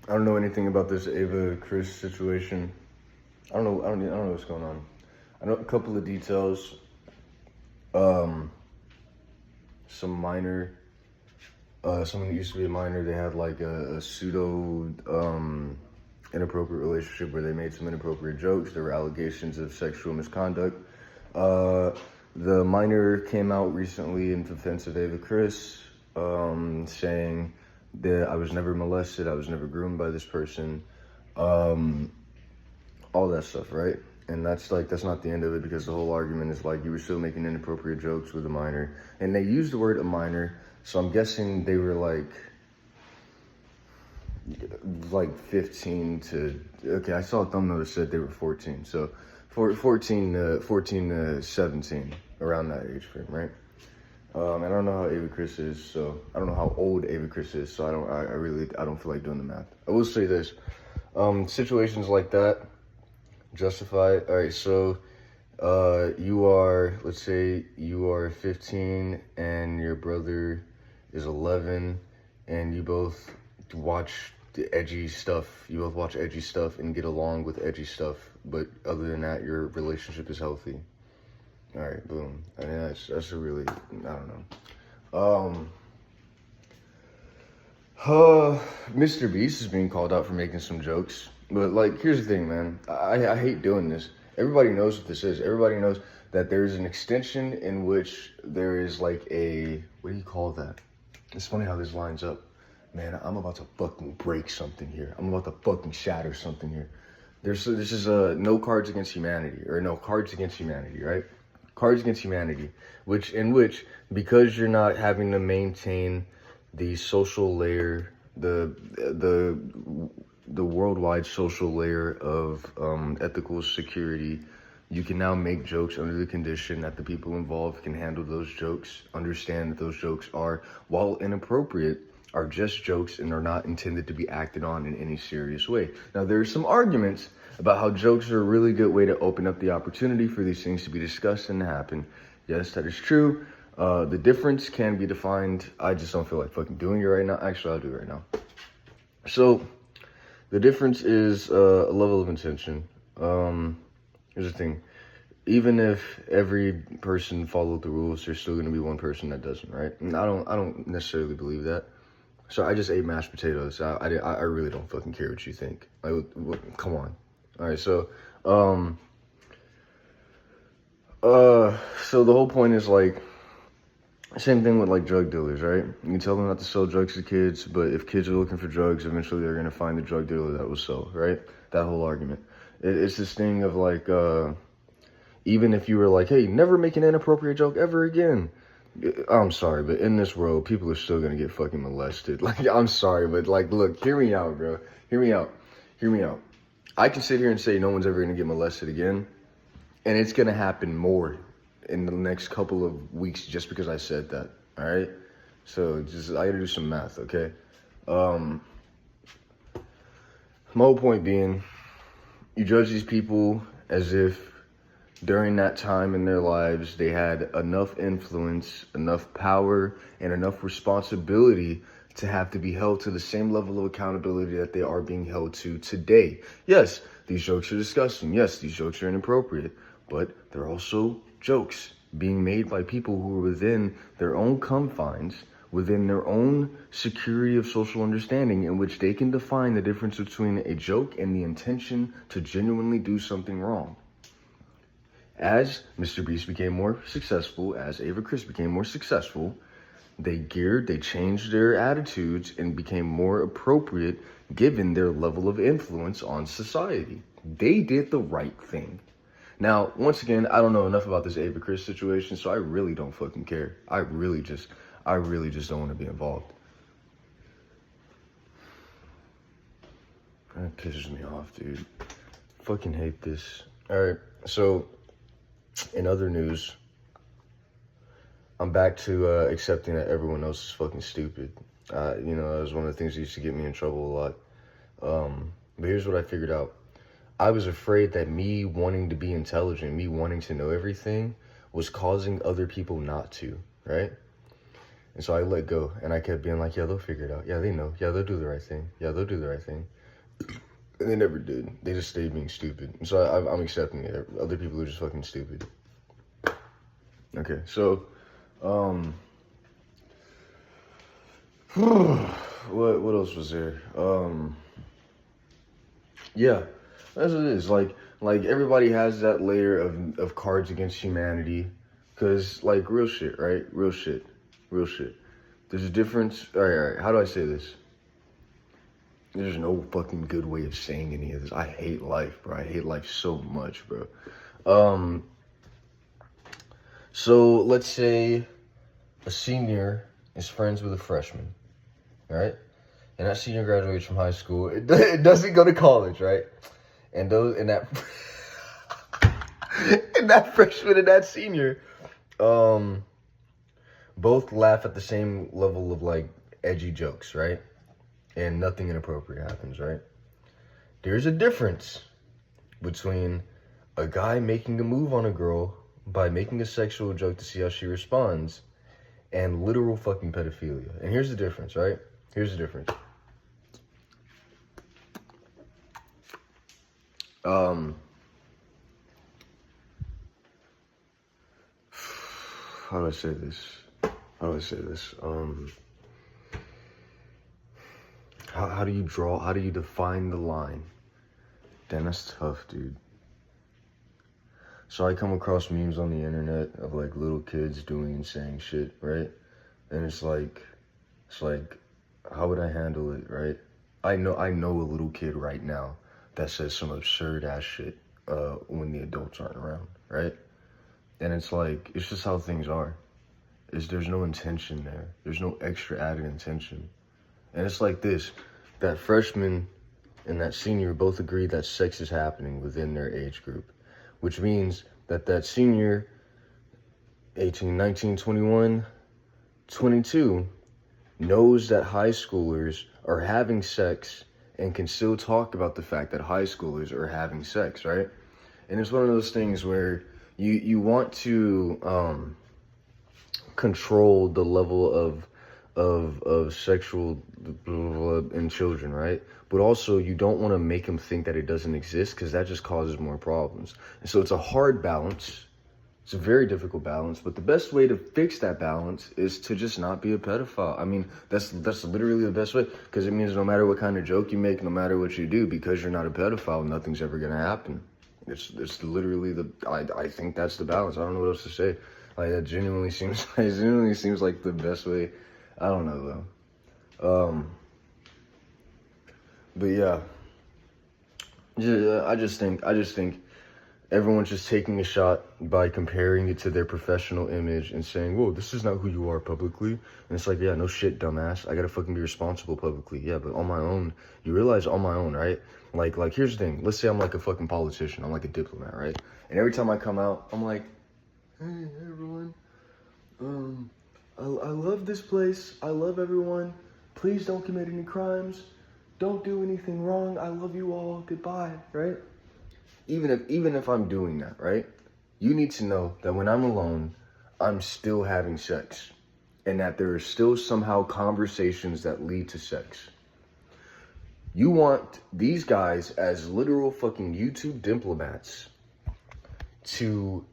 I don't know anything about this Ava Chris situation. I don't know what's going on. I know a couple of details. Um, some minor. Someone who used to be a minor, they had like a pseudo inappropriate relationship where they made some inappropriate jokes. There were allegations of sexual misconduct. Uh, the minor came out recently in defense of Ava Chris, saying that I was never molested, I was never groomed by this person, um, all that stuff, right? And that's not the end of it, because the whole argument is like you were still making inappropriate jokes with a minor, and they used the word a minor, so I'm guessing they were like 15 to, okay, I saw a thumbnail that said they were 14, so 14 to 17, around that age frame, right? I don't know how Ava Chris is, so I don't know how old Ava Chris is, so I don't feel like doing the math. I will say this, situations like that justify. All right, so let's say you are 15 and your brother is 11, and you both watch the edgy stuff. You both watch edgy stuff and get along with edgy stuff, but other than that, your relationship is healthy. All right, boom. I mean, that's a really, I don't know. Mr. Beast is being called out for making some jokes, but like, here's the thing, man. I hate doing this. Everybody knows what this is. Everybody knows that there's an extension in which there is like a, what do you call that? It's funny how this lines up. Man, I'm about to fucking break something here. I'm about to fucking shatter something here. This is no Cards Against Humanity, or no Cards Against Humanity, right? Cards Against Humanity, which because you're not having to maintain the social layer, the worldwide social layer of ethical security, you can now make jokes under the condition that the people involved can handle those jokes, understand that those jokes are, while inappropriate, are just jokes and are not intended to be acted on in any serious way. Now, there are some arguments about how jokes are a really good way to open up the opportunity for these things to be discussed and to happen. Yes, that is true. The difference can be defined. I just don't feel like fucking doing it right now. Actually, I'll do it right now. So, the difference is a level of intention. Here's the thing. Even if every person followed the rules, there's still going to be one person that doesn't, right? And I don't necessarily believe that. So I just ate mashed potatoes. I really don't fucking care what you think. Like, come on. All right, so so the whole point is like, same thing with like drug dealers, right? You can tell them not to sell drugs to kids, but if kids are looking for drugs, eventually they're gonna find the drug dealer that will sell, right? That whole argument. It's this thing of like, even if you were like, hey, never make an inappropriate joke ever again. I'm sorry, but in this world, people are still gonna get fucking molested. Like, I'm sorry, but like, look, hear me out, bro. Hear me out. Hear me out. I can sit here and say no one's ever gonna get molested again, and it's gonna happen more in the next couple of weeks just because I said that. All right. So I gotta do some math, okay? My whole point being, you judge these people as if during that time in their lives, they had enough influence, enough power, and enough responsibility to have to be held to the same level of accountability that they are being held to today. Yes, these jokes are disgusting. Yes, these jokes are inappropriate, but they're also jokes being made by people who are within their own confines, within their own security of social understanding, in which they can define the difference between a joke and the intention to genuinely do something wrong. As Mr. Beast became more successful, as Ava Chris became more successful, they changed their attitudes and became more appropriate given their level of influence on society. They did the right thing. Now, once again, I don't know enough about this Ava Chris situation, so I really don't fucking care. I really just don't want to be involved. That pisses me off, dude. Fucking hate this. Alright, so in other news, I'm back to accepting that everyone else is fucking stupid. That was one of the things that used to get me in trouble a lot. But here's what I figured out. I was afraid that me wanting to be intelligent, me wanting to know everything, was causing other people not to, right? And so I let go, and I kept being like, yeah, they'll figure it out. Yeah, they know. Yeah, they'll do the right thing. Yeah, they'll do the right thing. And they never did. They just stayed being stupid. And so I'm accepting it. Other people are just fucking stupid. Okay, so, what else was there? Yeah, that's what it is. Like everybody has that layer of Cards Against Humanity. Cause like real shit, right? Real shit. There's a difference. All right. How do I say this? There's no fucking good way of saying any of this. I hate life, bro. I hate life so much, bro. So let's say a senior is friends with a freshman, right? And that senior graduates from high school. It doesn't go to college, right? And that and that freshman and that senior, both laugh at the same level of like edgy jokes, right? And nothing inappropriate happens, right? There's a difference between a guy making a move on a girl by making a sexual joke to see how she responds and literal fucking pedophilia. And here's the difference, right? Here's the difference. How do I say this? How do you define the line? Damn, that's tough, dude. So I come across memes on the internet of like little kids doing insane shit, right? And it's like, how would I handle it, right? I know a little kid right now that says some absurd ass shit when the adults aren't around, right? And it's like, it's just how things are. There's no intention there. There's no extra added intention. And it's like this, that freshman and that senior both agree that sex is happening within their age group, which means that senior, 18, 19, 21, 22, knows that high schoolers are having sex and can still talk about the fact that high schoolers are having sex, right? And it's one of those things where you want to control the level of sexual in children, right? But also you don't want to make them think that it doesn't exist, because that just causes more problems. And so it's a hard balance. It's a very difficult balance, but the best way to fix that balance is to just not be a pedophile. I mean, that's literally the best way, because it means no matter what kind of joke you make, no matter what you do, because you're not a pedophile, nothing's ever gonna happen. It's literally I think that's the balance. I don't know what else to say. Like, that genuinely seems like the best way. I don't know though. But yeah, I just think everyone's just taking a shot by comparing it to their professional image and saying, whoa, this is not who you are publicly. And it's like, yeah, no shit, dumbass. I gotta fucking be responsible publicly. Yeah, but on my own, you realize on my own, right? Like here's the thing. Let's say I'm like a fucking politician. I'm like a diplomat, right? And every time I come out, I'm like, hey, everyone. I love this place. I love everyone. Please don't commit any crimes. Don't do anything wrong. I love you all. Goodbye, right? Even if I'm doing that, right? You need to know that when I'm alone, I'm still having sex, and that there are still somehow conversations that lead to sex. You want these guys as literal fucking YouTube diplomats to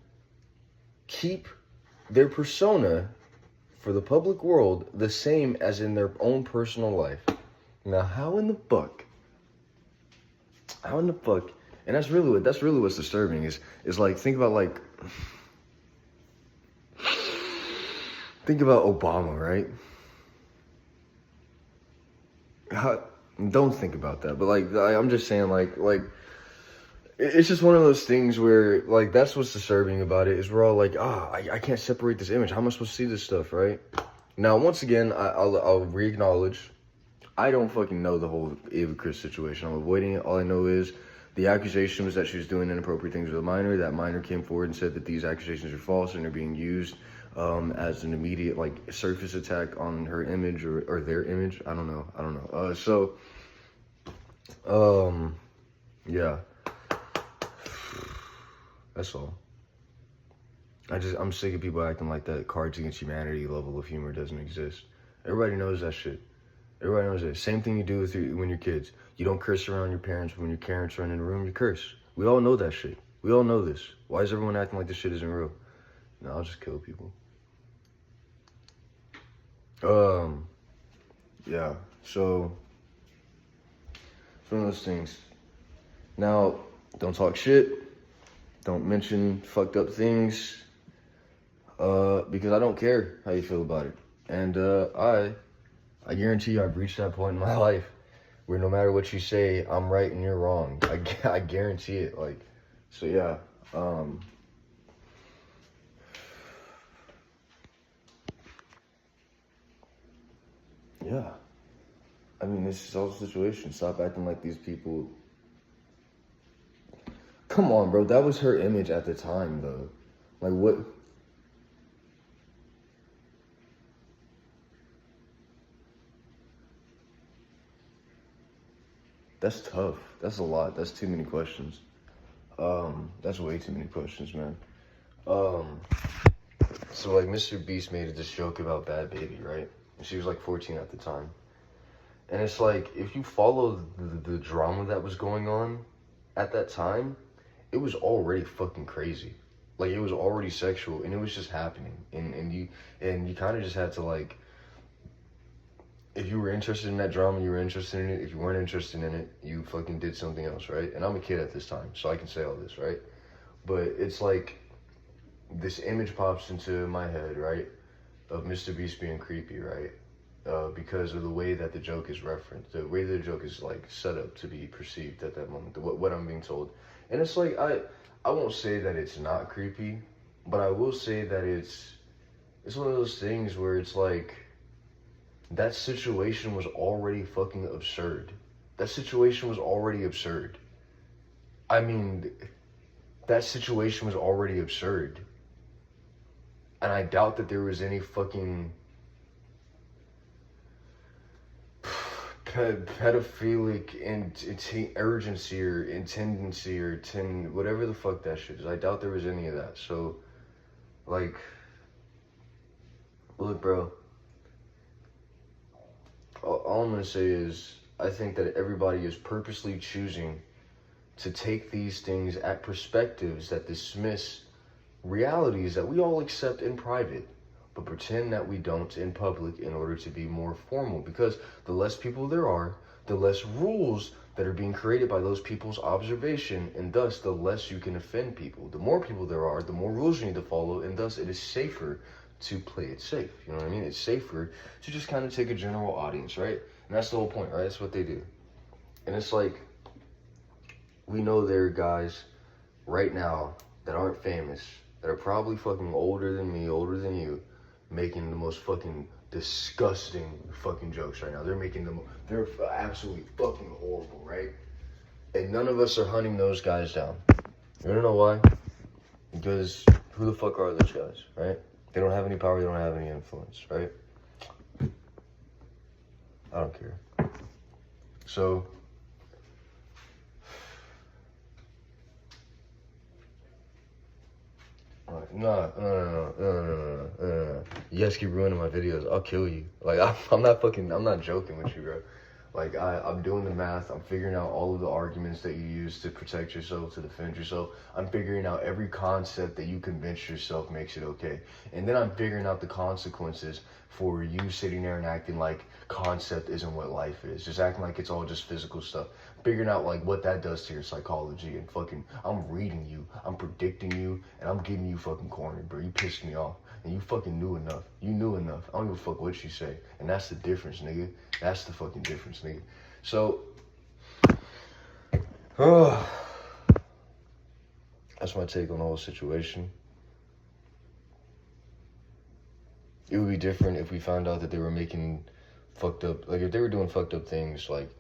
keep their persona for the public world the same as in their own personal life. Now, how in the fuck, and that's really what's disturbing is like, think about Obama, right? Don't think about that, but I'm just saying, like it's just one of those things where, like, that's what's disturbing about it, is we're all like, I can't separate this image. How am I supposed to see this stuff, right? Now, once again, I'll re-acknowledge, I don't fucking know the whole Ava Chris situation. I'm avoiding it. All I know is the accusation was that she was doing inappropriate things with a minor. That minor came forward and said that these accusations are false and are being used as an immediate, like, surface attack on her image or their image. I don't know. Yeah. That's all. I'm sick of people acting like that Cards Against Humanity level of humor doesn't exist. Everybody knows that shit. Everybody knows it. Same thing you do when you're kids. You don't curse around your parents. When your parents are in the room, you curse. We all know that shit. We all know this. Why is everyone acting like this shit isn't real? No, I'll just kill people. Yeah. So, it's one of those things. Now, don't talk shit. Don't mention fucked up things. Because I don't care how you feel about it. And, I guarantee you I've reached that point in my life where no matter what you say, I'm right and you're wrong. I guarantee it. Like, so yeah. Yeah. I mean, this is all the situation. Stop acting like these people. Come on, bro. That was her image at the time, though. Like, what? That's tough. That's a lot. That's too many questions. That's way too many questions, man. So like Mr. Beast made this joke about Bad Baby, right? And she was like 14 at the time. And it's like, if you follow the drama that was going on at that time, it was already fucking crazy. Like, it was already sexual, and it was just happening. And you kind of just had to, like, if you were interested in that drama, you were interested in it. If you weren't interested in it, you fucking did something else, right? And I'm a kid at this time, so I can say all this, right? But it's like, this image pops into my head, right? Of Mr. Beast being creepy, right? Because of the way that the joke is referenced, the way the joke is like set up to be perceived at that moment, what I'm being told. And it's like, I won't say that it's not creepy, but I will say that it's one of those things where it's like, that situation was already fucking absurd. That situation was already absurd. I mean, that situation was already absurd. And I doubt that there was any fucking pedophilic urgency or intendency or whatever the fuck that shit is. I doubt there was any of that. So, like, look, bro. All I'm gonna say is, I think that everybody is purposely choosing to take these things at perspectives that dismiss realities that we all accept in private, but pretend that we don't in public in order to be more formal. Because the less people there are, the less rules that are being created by those people's observation, and thus the less you can offend people. The more people there are, the more rules you need to follow, and thus it is safer to play it safe. You know what I mean? It's safer to just kind of take a general audience, right? And that's the whole point, right? That's what they do. And it's like, we know there are guys right now that aren't famous, that are probably fucking older than me, older than you, making the most fucking disgusting fucking jokes right now. They're absolutely fucking horrible, right? And none of us are hunting those guys down. You wanna know why? Because who the fuck are those guys, right? They don't have any power, they don't have any influence, right? I don't care. So, no. You guys keep ruining my videos. I'll kill you. Like, I'm not joking with you, bro. Like, I'm doing the math. I'm figuring out all of the arguments that you use to protect yourself, to defend yourself. I'm figuring out every concept that you convince yourself makes it okay. And then I'm figuring out the consequences for you sitting there and acting like concept isn't what life is. Just acting like it's all just physical stuff. Figuring out, like, what that does to your psychology. And fucking, I'm reading you. I'm predicting you. And I'm getting you fucking cornered, bro. You pissed me off. And you fucking knew enough. You knew enough. I don't give a fuck what you say. And that's the difference, nigga. That's the fucking difference, nigga. So, that's my take on the whole situation. It would be different if we found out that they were making fucked up, like, if they were doing fucked up things, like,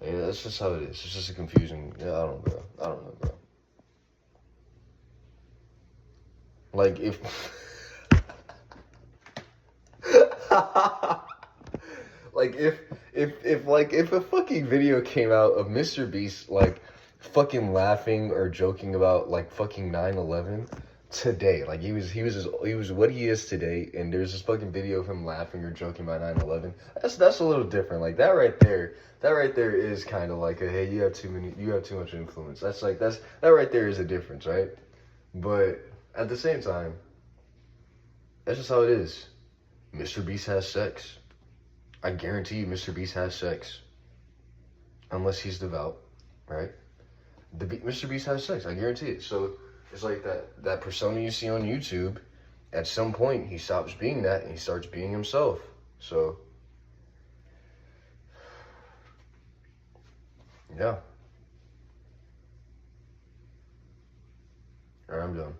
yeah, that's just how it is. It's just a confusing, yeah, I don't know, bro. Like, if... like, if a fucking video came out of Mr. Beast, like, fucking laughing or joking about, like, fucking 9/11, today. Like he was what he is today. And there's this fucking video of him laughing or joking about 9/11. That's a little different. Like that right there is kind of like a, hey, you have too much influence. That right there is a difference, right? But at the same time, that's just how it is. Mr. Beast has sex. I guarantee you, Mr. Beast has sex, unless he's devout, right? Mr. Beast has sex. I guarantee it. So it's like that persona you see on YouTube. At some point, he stops being that and he starts being himself. So, yeah. All right, I'm done.